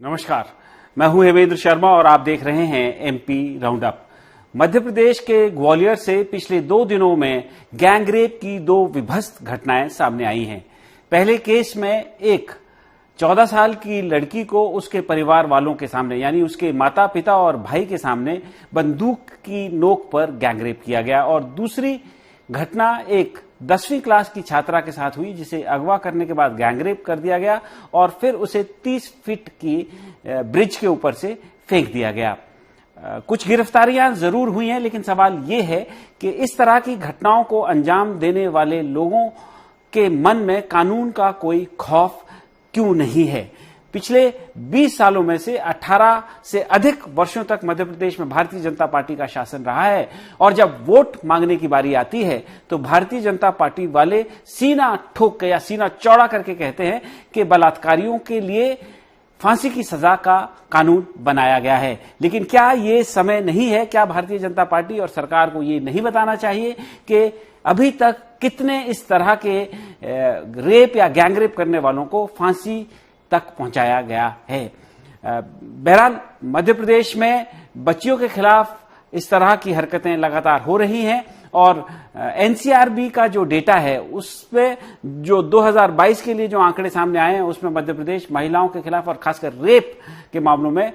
नमस्कार, मैं हूं हेमेंद्र शर्मा और आप देख रहे हैं MP round up. Madhya Pradesh के ग्वालियर से पिछले 2 दिनों में गैंगरेप की 2 विभत्स घटनाएं सामने आई हैं। पहले केस में एक 14 साल की लड़की को उसके परिवार वालों के सामने यानी उसके माता पिता और भाई के सामने बंदूक की नोक पर गैंगरेप किया गया और दूसरी घटना एक 10वीं क्लास की छात्रा के साथ हुई जिसे अगवा करने के बाद गैंगरेप कर दिया गया और फिर उसे 30 फीट की ब्रिज के ऊपर से फेंक दिया गया। कुछ गिरफ्तारियां जरूर हुई हैं, लेकिन सवाल यह है कि इस तरह की घटनाओं को अंजाम देने वाले लोगों के मन में कानून का कोई खौफ क्यों नहीं है। पिछले 20 सालों में से 18 से अधिक वर्षों तक मध्य प्रदेश में भारतीय जनता पार्टी का शासन रहा है और जब वोट मांगने की बारी आती है तो भारतीय जनता पार्टी वाले सीना ठोक के या सीना चौड़ा करके कहते हैं कि बलात्कारियों के लिए फांसी की सजा का कानून बनाया गया है। लेकिन क्या ये समय नहीं है, क्या भारतीय जनता पार्टी और सरकार को ये नहीं बताना चाहिए कि अभी तक कितने इस तरह के रेप या गैंगरेप करने वालों को फांसी तक पहुंचाया गया है। बहरहाल मध्य प्रदेश में बच्चियों के खिलाफ इस तरह की हरकतें लगातार हो रही हैं और एनसीआरबी का जो डेटा है उसमें जो 2022 के लिए जो आंकड़े सामने आए हैं उसमें मध्य प्रदेश महिलाओं के खिलाफ और खासकर रेप के मामलों में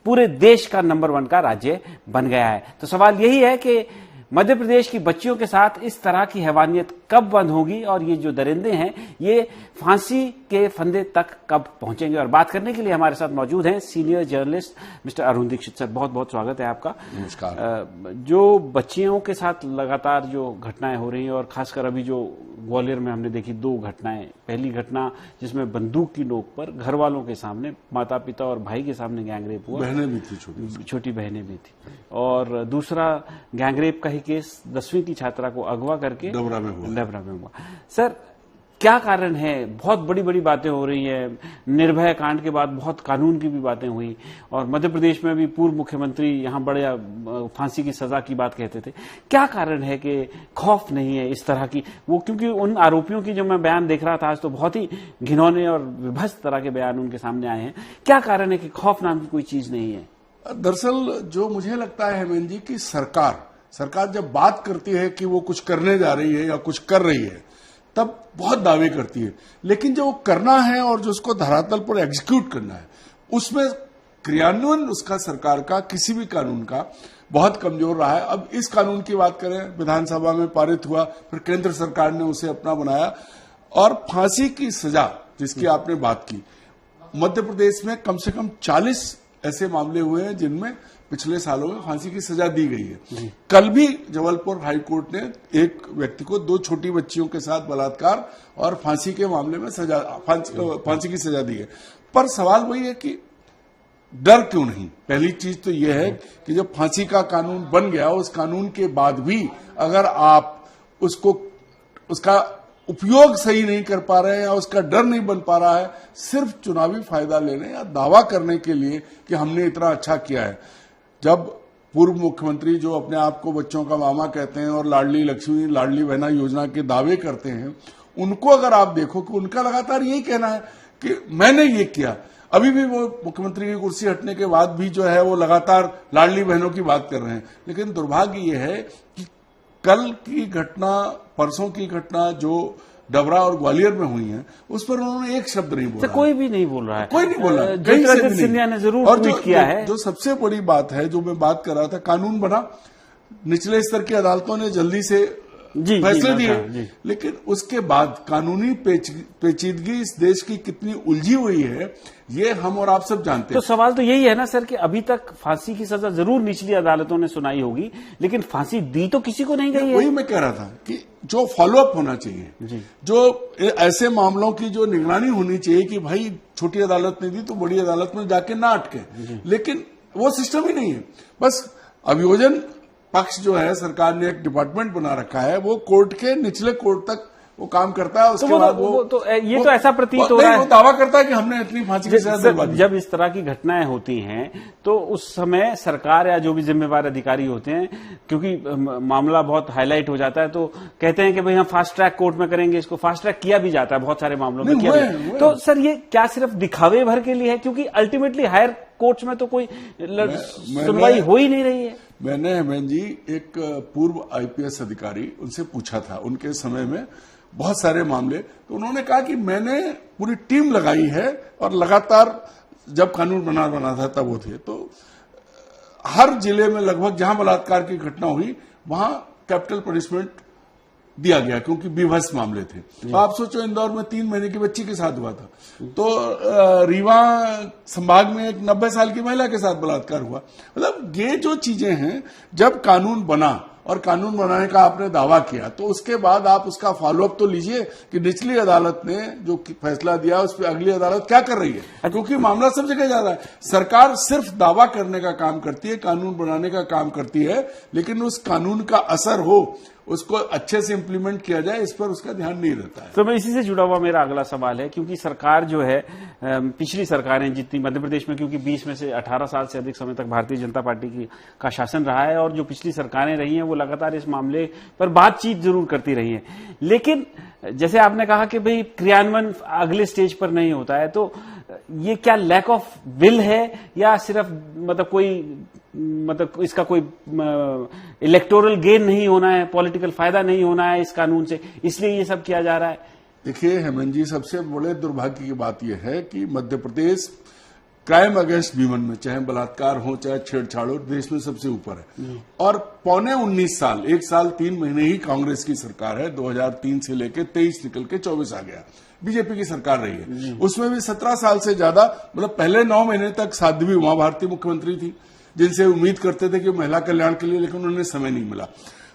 पूरे देश का नंबर 1 का राज्य बन गया है। तो सवाल यही है कि मध्य प्रदेश की बच्चियों के साथ इस तरह की हैवानियत कब बंद होगी और ये जो दरिंदे हैं ये फांसी के फंदे तक कब पहुंचेंगे। और बात करने के लिए हमारे साथ मौजूद हैं senior journalist mister Arun Dikshit. Sir, बहुत बहुत स्वागत है आपका। नमस्कार। जो बच्चियों के साथ लगातार जो घटनाएं हो रही हैं और खासकर अभी जो ग्वालियर में हमने देखी 2 घटनाएं, पहली घटना जिसमें बंदूक की नोक पर घर वालों के सामने माता पिता और भाई के सामने गैंगरेप हुआ, बहनें भी थी, छोटी बहनें भी थी, और दूसरा गैंगरेप का ही केस 10वीं की छात्रा को अगवा करके डबरा में हुआ। सर, क्या कारण है? बहुत बड़ी बड़ी बातें हो रही है, निर्भया कांड के बाद बहुत कानून की भी बातें हुई और मध्य प्रदेश में भी पूर्व मुख्यमंत्री यहां बड़े फांसी की सजा की बात कहते थे। क्या कारण है कि खौफ नहीं है इस तरह की? वो क्योंकि उन आरोपियों की जो मैं बयान देख रहा था आज तो बहुत ही घिनौने और विभत्स तरह के बयान उनके सामने आए हैं। क्या कारण है कि खौफ नाम की कोई चीज नहीं है? दरअसल जो मुझे लगता है हेमेंद्र जी की सरकार जब बात करती है कि वो कुछ करने जा रही है या कुछ कर रही है तब बहुत दावे करती है, लेकिन जो करना है और जो उसको धरातल पर एग्जीक्यूट करना है उसमें क्रियान्वयन उसका सरकार का किसी भी कानून का बहुत कमजोर रहा है। अब इस कानून की बात करें, विधानसभा में पारित हुआ, फिर केंद्र सरकार ने उसे अपना बनाया और फांसी की सजा जिसकी आपने बात की, मध्य प्रदेश में कम से कम 40 ऐसे मामले हुए हैं जिनमें पिछले सालों में फांसी की सजा दी गई है। कल भी जबलपुर हाईकोर्ट ने एक व्यक्ति को 2 छोटी बच्चियों के साथ बलात्कार और फांसी के मामले में फांसी की सजा दी है। पर सवाल वही है कि डर क्यों नहीं? पहली चीज तो यह है कि जब फांसी का कानून बन गया, उस कानून के बाद भी अगर आप उसका उपयोग सही नहीं कर पा रहे हैं या उसका डर नहीं बन पा रहा है सिर्फ चुनावी फायदा लेने या दावा करने के लिए कि हमने इतना अच्छा किया है। जब पूर्व मुख्यमंत्री जो अपने आप को बच्चों का मामा कहते हैं और लाडली लक्ष्मी, लाडली बहना योजना के दावे करते हैं, उनको अगर आप देखो कि उनका लगातार यही कहना है कि मैंने ये किया। अभी भी वो मुख्यमंत्री की कुर्सी हटने के बाद भी जो है वो लगातार लाडली बहनों की बात कर रहे हैं। लेकिन दुर्भाग्य ये है कि कल की घटना, परसों की घटना जो डबरा और ग्वालियर में हुई है उस पर उन्होंने एक शब्द नहीं बोला। कोई भी नहीं बोल रहा है, कोई नहीं बोला, ज्योतिरादित्य सिंधिया ने जरूर ट्वीट किया है। जो सबसे बड़ी बात है, जो मैं बात कर रहा था, कानून बना, निचले स्तर की अदालतों ने जल्दी से फैसले दिए, लेकिन उसके बाद कानूनी पेचीदगी इस देश की कितनी उलझी हुई है ये हम और आप सब जानते हैं। तो सवाल तो यही है ना सर कि अभी तक फांसी की सजा जरूर निचली अदालतों ने सुनाई होगी, लेकिन फांसी दी तो किसी को नहीं गई है। वही मैं कह रहा था कि जो फॉलोअप होना चाहिए, जो ऐसे मामलों की जो निगरानी होनी चाहिए कि भाई छोटी अदालत ने दी तो बड़ी अदालत में जाके ना अटके, लेकिन वो सिस्टम ही नहीं है। बस अभियोजन पक्ष जो है, सरकार ने एक डिपार्टमेंट बना रखा है, वो कोर्ट के निचले कोर्ट तक वो काम करता है, उसके बाद वो तो ये तो ऐसा प्रतीत हो रहा है, वो दावा करता है कि हमने इतनी फांसी की सजा दिलवा दी। जब इस तरह की घटनाएं होती हैं तो उस समय सरकार या जो भी जिम्मेवार अधिकारी होते हैं, क्योंकि मामला बहुत हाईलाइट हो जाता है, तो कहते हैं कि भाई हम फास्ट ट्रैक कोर्ट में करेंगे, इसको फास्ट ट्रैक किया भी जाता है बहुत सारे मामलों में, किया भी। तो सर ये क्या सिर्फ दिखावे भर के लिए है? क्योंकि अल्टीमेटली हायर कोर्ट्स में तो कोई सुनवाई हो ही नहीं रही है। मैंने हेमंत जी एक पूर्व आईपीएस अधिकारी, उनसे पूछा था, उनके समय में बहुत सारे मामले, तो उन्होंने कहा कि मैंने पूरी टीम लगाई है और लगातार जब कानून बना था तब वो थे, तो हर जिले में लगभग जहां बलात्कार की घटना हुई वहां कैपिटल पनिशमेंट दिया गया, क्योंकि बेबस मामले थे। तो आप सोचो इंदौर में 3 महीने की बच्ची के साथ हुआ था, तो रीवा संभाग में एक 90 साल की महिला के साथ बलात्कार हुआ। मतलब ये जो चीजें हैं, जब कानून बना और कानून बनाने का आपने दावा किया, तो उसके बाद आप उसका फॉलोअप तो लीजिए कि निचली अदालत ने जो फैसला दिया उस पर अगली अदालत क्या कर रही है, क्योंकि मामला सब जगह जा रहा है। सरकार सिर्फ दावा करने का काम करती है, कानून बनाने का काम करती है, लेकिन उस कानून का असर हो, उसको अच्छे से इंप्लीमेंट किया जाए, इस पर उसका ध्यान नहीं रहता है। तो मैं इसी से जुड़ा हुआ मेरा अगला सवाल है, क्योंकि सरकार जो है, पिछली सरकारें जितनी मध्य प्रदेश में, क्योंकि 20 में से 18 साल से अधिक समय तक भारतीय जनता पार्टी का शासन रहा है, और जो पिछली सरकारें रही हैं वो लगातार इस मामले पर बातचीत जरूर करती रही हैं, लेकिन जैसे आपने कहा कि भाई क्रियान्वयन अगले स्टेज पर नहीं होता है, तो ये क्या लैक ऑफ विल है या सिर्फ मतलब इसका कोई इलेक्टोरल गेन नहीं होना है, पॉलिटिकल फायदा नहीं होना है इस कानून से, इसलिए ये सब किया जा रहा है? देखिए हेमंत जी, सबसे बड़े दुर्भाग्य की बात यह है कि Madhya Pradesh crime against women में, चाहे बलात्कार हो चाहे छेड़छाड़ हो, देश में सबसे ऊपर है। और पौने 19 साल, 1 साल 3 महीने ही कांग्रेस की सरकार है, 2003 से लेकर 23 निकल के 24 आ गया, बीजेपी की सरकार रही है। उसमें भी 17 साल से ज्यादा, मतलब पहले 9 महीने तक साध्वी उमा भारती मुख्यमंत्री थी, जिनसे उम्मीद करते थे कि महिला कल्याण के लिए, लेकिन उन्हें समय नहीं मिला।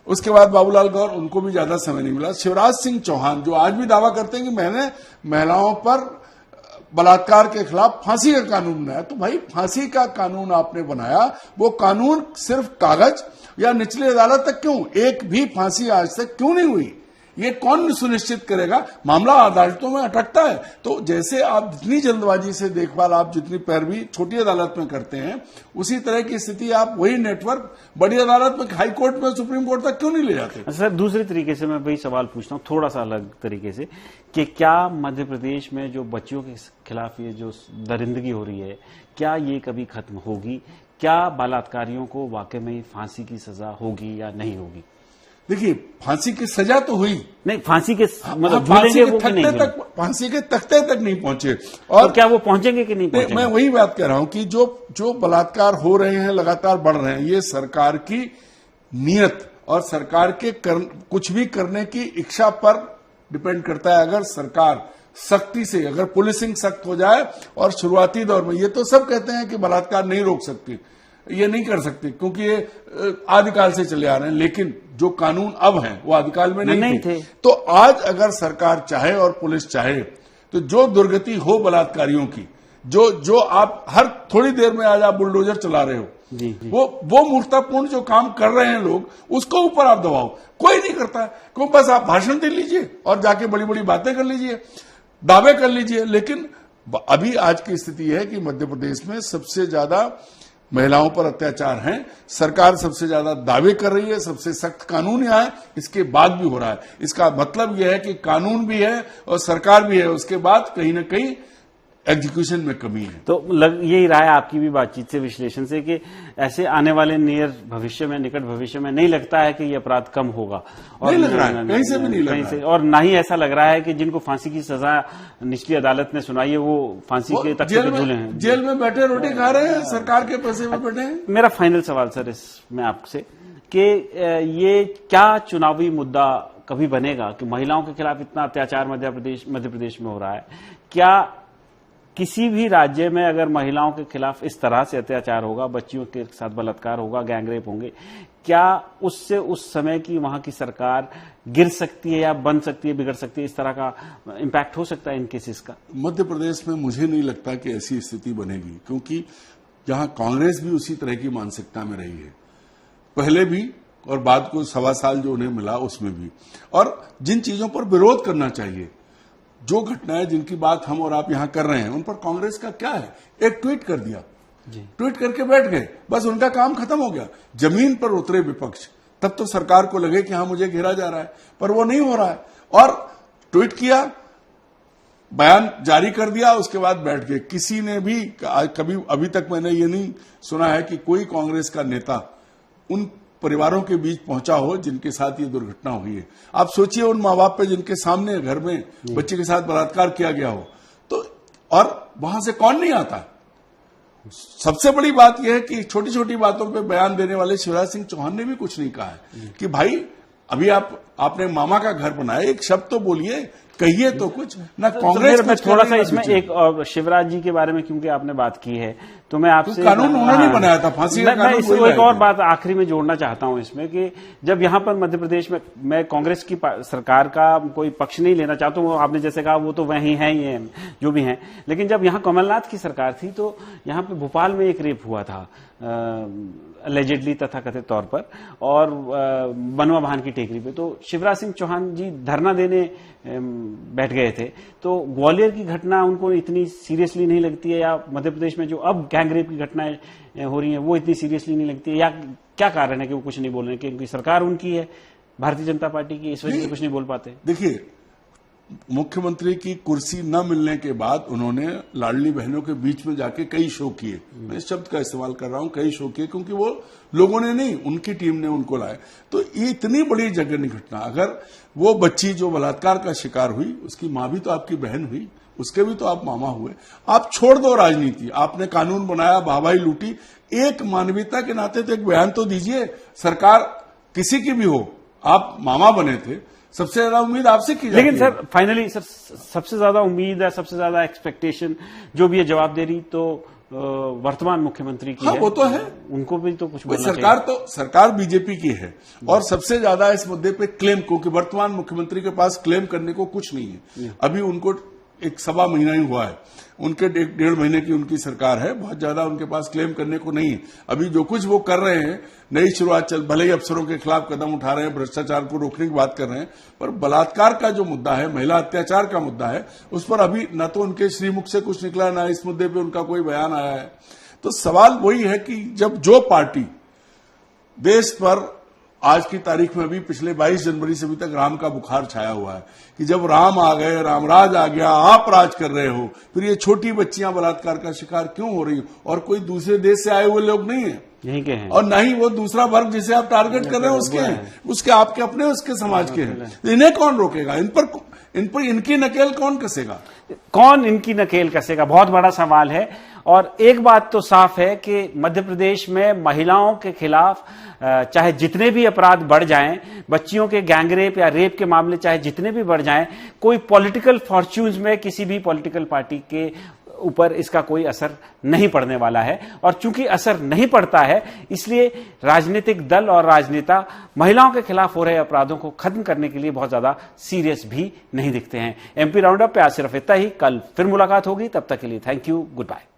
उसके बाद बाबूलाल गौर, उनको भी ज्यादा समय नहीं मिला। शिवराज सिंह चौहान, जो आज भी दावा करते हैं कि मैंने महिलाओं पर बलात्कार के खिलाफ फांसी का कानून बनाया, तो भाई फांसी का कानून आपने बनाया, वो कानून सिर्फ कागज या निचली अदालत तक क्यों, एक भी फांसी आज तक क्यों नहीं हुई? ये कौन सुनिश्चित करेगा? मामला अदालतों में अटकता है। तो जैसे आप जितनी जल्दबाजी से देखभाल, आप जितनी पैरवी छोटी अदालत में करते हैं, उसी तरह की स्थिति आप वही नेटवर्क बड़ी अदालत में, हाई कोर्ट में, सुप्रीम कोर्ट तक क्यों नहीं ले जाते? सर दूसरे तरीके से मैं वही सवाल पूछता हूँ, थोड़ा सा अलग तरीके से, कि क्या मध्य प्रदेश में जो बच्चियों के खिलाफ ये जो दरिंदगी हो रही है, क्या ये कभी खत्म होगी? क्या बलात्कारियों को वाकई में फांसी की सजा होगी या नहीं होगी? देखिए, फांसी की सजा तो हुई नहीं, फांसी के मतलब फांसी के तख्ते तक, फांसी के तख्ते तक नहीं पहुंचे। और तो क्या वो पहुंचेंगे कि नहीं पहुंचेंगे? मैं वही बात कह रहा हूं कि जो बलात्कार हो रहे हैं, लगातार बढ़ रहे हैं, ये सरकार की नीयत और सरकार के कुछ भी करने की इच्छा पर डिपेंड करता है। अगर सरकार सख्ती से, अगर पुलिसिंग सख्त हो जाए, और शुरुआती दौर में ये तो सब कहते हैं कि बलात्कार नहीं रोक सकती, ये नहीं कर सकते, क्योंकि ये आदिकाल से चले आ रहे हैं, लेकिन जो कानून अब हैं वो आदिकाल में नहीं थे। तो आज अगर सरकार चाहे और पुलिस चाहे, तो जो दुर्गति हो बलात्कारियों की, जो आप हर थोड़ी देर में आज आप बुलडोजर चला रहे हो, जी। वो मूर्खतापूर्ण जो काम कर रहे हैं लोग, उसको ऊपर आप दबाओ, कोई नहीं करता है। क्यों? बस आप भाषण दे लीजिए और जाके बड़ी बड़ी बातें कर लीजिए, दावे कर लीजिए। लेकिन अभी आज की स्थिति है कि मध्य प्रदेश में सबसे ज्यादा महिलाओं पर अत्याचार हैं, सरकार सबसे ज्यादा दावे कर रही है, सबसे सख्त कानून यहाँ है, इसके बाद भी हो रहा है। इसका मतलब यह है कि कानून भी है और सरकार भी है, उसके बाद कहीं ना कहीं एग्जीक्यूशन में कमी है। तो यही रहा है आपकी भी बातचीत से, विश्लेषण से, कि ऐसे आने वाले नियर भविष्य में, निकट भविष्य में नहीं लगता है कि ये अपराध कम होगा, और नहीं लग रहा है, कहीं से भी नहीं लग रहा है। और ना ही ऐसा लग रहा है कि जिनको फांसी की सजा निचली अदालत ने सुनाई है वो फांसी के तख्ते पे झूले हैं, जेल में बैठे रोटी खा रहे हैं, सरकार के पैसे में बैठे हैं। मेरा फाइनल सवाल सर इसमें आपसे, कि ये क्या चुनावी मुद्दा कभी बनेगा कि महिलाओं के खिलाफ इतना अत्याचार मध्य प्रदेश में हो रहा है? क्या किसी भी राज्य में अगर महिलाओं के खिलाफ इस तरह से अत्याचार होगा, बच्चियों के साथ बलात्कार होगा, गैंगरेप होंगे, क्या उससे उस समय की वहां की सरकार गिर सकती है या बन सकती है, बिगड़ सकती है? इस तरह का इम्पैक्ट हो सकता है इन केसेस का? मध्य प्रदेश में मुझे नहीं लगता कि ऐसी स्थिति बनेगी, क्योंकि यहां कांग्रेस भी उसी तरह की मानसिकता में रही है। पहले भी और बाद को 1.25 साल जो उन्हें मिला उसमें भी। और जिन चीजों पर विरोध करना चाहिए, जो घटनाएं जिनकी बात हम और आप यहां कर रहे हैं, उन पर कांग्रेस का क्या है, एक ट्वीट कर दिया, ट्वीट करके बैठ गए, बस उनका काम खत्म हो गया। जमीन पर उतरे विपक्ष, तब तो सरकार को लगे कि हां मुझे घेरा जा रहा है, पर वो नहीं हो रहा है। और ट्वीट किया, बयान जारी कर दिया, उसके बाद बैठ गए। किसी ने भी कभी अभी तक मैंने ये नहीं सुना है कि कोई कांग्रेस का नेता उन परिवारों के बीच पहुंचा हो जिनके साथ ये दुर्घटना हुई है। आप सोचिए उन माँ बाप पे जिनके सामने घर में बच्चे के साथ बलात्कार किया गया हो, तो और वहां से कौन नहीं आता। सबसे बड़ी बात यह है कि छोटी छोटी बातों पे बयान देने वाले शिवराज सिंह चौहान ने भी कुछ नहीं कहा है कि भाई अभी आपने मामा का घर बनाया, एक शब्द तो बोलिए, कहिए तो कुछ ना। कांग्रेस मैं थोड़ा सा इसमें एक शिवराज जी के बारे में, क्योंकि आपने बात की है, तो मैं आपसे कानून उन्होंने बनाया था, फांसी का कानून। मैं एक और बात आखिरी में जोड़ना चाहता हूं इसमें कि जब यहां पर मध्य प्रदेश में, मैं कांग्रेस की सरकार का कोई पक्ष नहीं लेना चाहता हूं, आपने जैसे कहा वो तो वही है ही है जो भी है, लेकिन जब यहां कमलनाथ की सरकार थी तो यहां पे भोपाल में एक रेप हुआ था अलेजेडली तथाकथित तौर पर, और बनवा भान की टेकरी पे, तो शिवराज सिंह चौहान जी धरना देने बैठ गए थे। तो ग्वालियर की घटना उनको इतनी सीरियसली नहीं लगती है, या मध्य प्रदेश में जो अब गैंगरेप की घटनाएं हो रही हैं वो इतनी सीरियसली नहीं लगती है, या क्या कारण है कि वो कुछ नहीं बोल रहे हैं? क्योंकि सरकार उनकी है, भारतीय जनता पार्टी की, इस वजह से कुछ नहीं बोल पाते। देखिए, मुख्यमंत्री की कुर्सी न मिलने के बाद उन्होंने लाडली बहनों के बीच में जाके कई शो किए, मैं इस शब्द का इस्तेमाल कर रहा हूं, कई शो किए, क्योंकि वो लोगों ने नहीं, उनकी टीम ने उनको लाए। तो ये इतनी बड़ी जघन्य घटना, अगर वो बच्ची जो बलात्कार का शिकार हुई, उसकी मां भी तो आपकी बहन हुई, उसके भी तो आप मामा हुए। आप छोड़ दो राजनीति, आपने कानून बनाया, वाहवाही लूटी, एक मानवीयता के नाते तो एक बयान तो दीजिए। सरकार किसी की भी हो, आप मामा बने थे, सबसे ज्यादा उम्मीद आपसे की जाती है। लेकिन सर फाइनली सर सबसे ज्यादा उम्मीद है, सबसे ज्यादा एक्सपेक्टेशन जो भी है जवाब दे रही तो वर्तमान मुख्यमंत्री की है। वो तो है, उनको भी तो कुछ बोलना सरकार चाहिए। तो सरकार बीजेपी की है, और सबसे ज्यादा इस मुद्दे पे क्लेम, क्योंकि वर्तमान मुख्यमंत्री के पास क्लेम करने को कुछ नहीं है। अभी उनको एक 1.25 महीना ही हुआ है, उनके 1.5 महीने की उनकी सरकार है, बहुत ज्यादा उनके पास क्लेम करने को नहीं है। अभी जो कुछ वो कर रहे हैं, नई शुरुआत चल, भले ही अफसरों के खिलाफ कदम उठा रहे हैं, भ्रष्टाचार को रोकने की बात कर रहे हैं, पर बलात्कार का जो मुद्दा है, महिला अत्याचार का मुद्दा है, उस पर अभी न तो उनके श्रीमुख से कुछ निकला, ना इस मुद्दे पर उनका कोई बयान आया है। तो सवाल वही है कि जब जो पार्टी देश पर आज की तारीख में, अभी पिछले 22 जनवरी से अभी तक राम का बुखार छाया हुआ है कि जब राम आ गए, रामराज आ गया, आप राज कर रहे हो, फिर ये छोटी बच्चियां बलात्कार का शिकार क्यों हो रही हो? और कोई दूसरे देश से आए हुए लोग नहीं है, यहीं के हैं, और न ही वो दूसरा वर्ग जिसे आप टारगेट कर रहे हैं उसके हैं, उसके आपके अपने उसके समाज के हैं। इन्हें कौन रोकेगा? इन पर इनकी नकेल कौन कसेगा? कौन इनकी नकेल कसेगा, बहुत बड़ा सवाल है। और एक बात तो साफ है कि मध्य प्रदेश में महिलाओं के खिलाफ चाहे जितने भी अपराध बढ़ जाएं, बच्चियों के गैंगरेप या रेप के मामले चाहे जितने भी बढ़ जाएं, कोई पॉलिटिकल फॉर्च्यून्स में किसी भी पॉलिटिकल पार्टी के ऊपर इसका कोई असर नहीं पड़ने वाला है। और चूंकि असर नहीं पड़ता है, इसलिए राजनीतिक दल और राजनेता महिलाओं के खिलाफ हो रहे अपराधों को खत्म करने के लिए बहुत ज्यादा सीरियस भी नहीं दिखते हैं। एमपी राउंड अप पे आज सिर्फ इतना ही, कल फिर मुलाकात होगी, तब तक के लिए थैंक यू, गुड बाय।